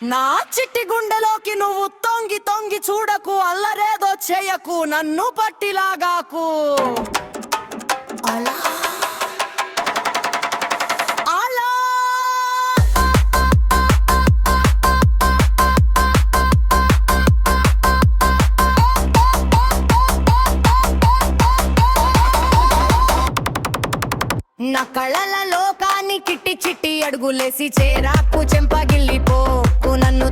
నా చిట్టి గుండెలోకి నువ్వు తొంగి తొంగి చూడకు, అల్లరేదో చేయకు, నన్ను పట్టిలాగాకు. అలా అలా నా కళ్ళల లోకాన్ని చిట్టి చిట్టి అడుగులేసి చేరాకు, చెంపగిల్లిపోకు, నన్ను